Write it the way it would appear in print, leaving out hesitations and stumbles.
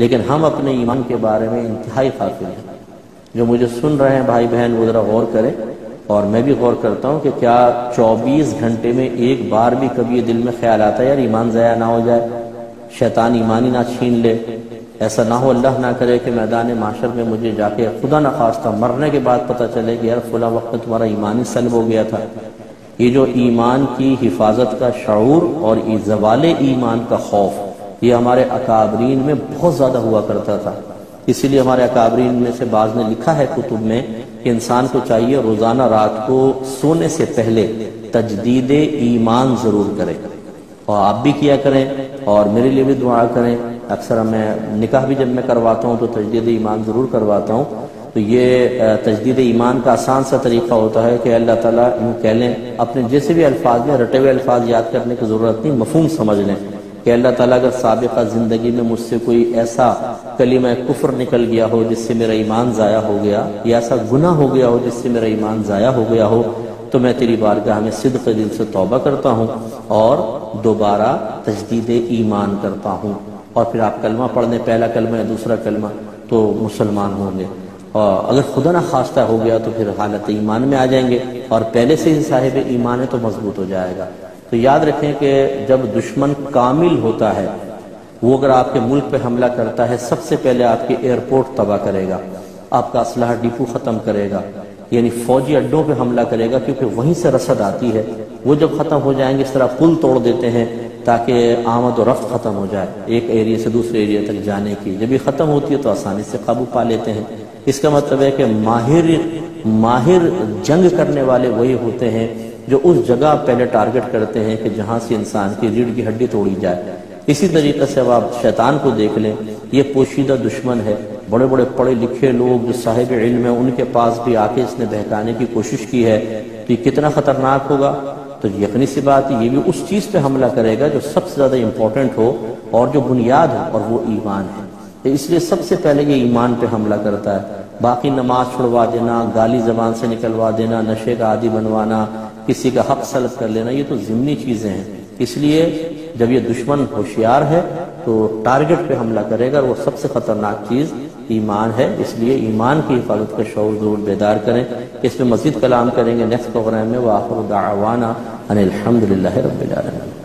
لیکن ہم اپنے ایمان کے بارے میں انتہائی غافل ہیں۔ جو مجھے سن رہے ہیں بھائی بہن وہ ذرا غور کریں، اور میں بھی غور کرتا ہوں کہ کیا 24 گھنٹے میں ایک بار بھی کبھی یہ دل میں خیال آتا ہے یار ایمان ضائع نہ ہو جائے، شیطان ایمان ہی نہ چھین لے، ایسا نہ ہو اللہ نہ کرے کہ میدان محشر میں مجھے جا کے خدا نخواستہ مرنے کے بعد پتہ چلے کہ یار فلاں وقت میں تمہارا ایمان ہی سلب ہو گیا تھا۔ یہ جو ایمان کی حفاظت کا شعور اور زوال ایمان کا خوف یہ ہمارے اکابرین میں بہت زیادہ ہوا کرتا تھا۔ اسی لیے ہمارے اکابرین میں سے بعض نے لکھا ہے کتب میں کہ انسان کو چاہیے روزانہ رات کو سونے سے پہلے تجدید ایمان ضرور کرے، اور آپ بھی کیا کریں اور میرے لیے بھی دعا کریں۔ اکثر میں نکاح بھی جب میں کرواتا ہوں تو تجدید ایمان ضرور کرواتا ہوں، تو یہ تجدید ایمان کا آسان سا طریقہ ہوتا ہے کہ اللہ تعالیٰ یوں کہہ لیں، اپنے جیسے بھی الفاظ ہیں رٹے ہوئے الفاظ یاد کرنے کی ضرورت نہیں، مفہوم سمجھ لیں کہ اللہ تعالیٰ اگر سابقہ زندگی میں مجھ سے کوئی ایسا کلمہ کفر نکل گیا ہو جس سے میرا ایمان ضائع ہو گیا، یا ایسا گناہ ہو گیا ہو جس سے میرا ایمان ضائع ہو گیا ہو، تو میں تیری بارگاہ میں صدق دل سے توبہ کرتا ہوں اور دوبارہ تجدید ایمان کرتا ہوں، اور پھر آپ کلمہ پڑھنے، پہلا کلمہ یا دوسرا کلمہ، تو مسلمان ہوں گے۔ اور اگر خدا نہ خواستہ ہو گیا تو پھر حالت ایمان میں آ جائیں گے، اور پہلے سے ہی صاحب ایمان ہے تو مضبوط ہو جائے گا۔ تو یاد رکھیں کہ جب دشمن کامل ہوتا ہے وہ اگر آپ کے ملک پہ حملہ کرتا ہے سب سے پہلے آپ کے ایئرپورٹ تباہ کرے گا، آپ کا اسلحہ ڈپو ختم کرے گا، یعنی فوجی اڈوں پہ حملہ کرے گا، کیونکہ وہیں سے رسد آتی ہے۔ وہ جب ختم ہو جائیں گے اس طرح پل توڑ دیتے ہیں تاکہ آمد و رفت ختم ہو جائے، ایک ایریا سے دوسرے ایریا تک جانے کی، جب یہ ختم ہوتی ہے تو آسانی سے قابو پا لیتے ہیں۔ اس کا مطلب ہے کہ ماہر جنگ کرنے والے وہی ہوتے ہیں جو اس جگہ پہلے ٹارگٹ کرتے ہیں کہ جہاں سے انسان کی ریڑھ کی ہڈی توڑی جائے۔ اسی طریقے سے اب آپ شیطان کو دیکھ لیں، یہ پوشیدہ دشمن ہے، بڑے بڑے پڑھے لکھے لوگ جو صاحب علم ہیں ان کے پاس بھی آ کے اس نے بہکانے کی کوشش کی ہے، تو یہ کتنا خطرناک ہوگا۔ تو یقینی سی بات یہ بھی اس چیز پہ حملہ کرے گا جو سب سے زیادہ امپورٹنٹ ہو اور جو بنیاد ہے، اور وہ ایمان ہے۔ تو اس لیے سب سے پہلے یہ ایمان پہ حملہ کرتا ہے، باقی نماز چھڑوا دینا، گالی زبان سے نکلوا دینا، نشے کا عادی بنوانا، کسی کا حق سلب کر لینا، یہ تو ضمنی چیزیں ہیں۔ اس لیے جب یہ دشمن ہوشیار ہے تو ٹارگٹ پہ حملہ کرے گا، اور وہ سب سے خطرناک چیز ایمان ہے۔ اس لیے ایمان کی حفاظت کا شعور ضرور بیدار کریں۔ اس میں مزید کلام کریں گے نیکسٹ پروگرام میں۔ وآخر دعوانا ان الحمد للہ رب العالمین۔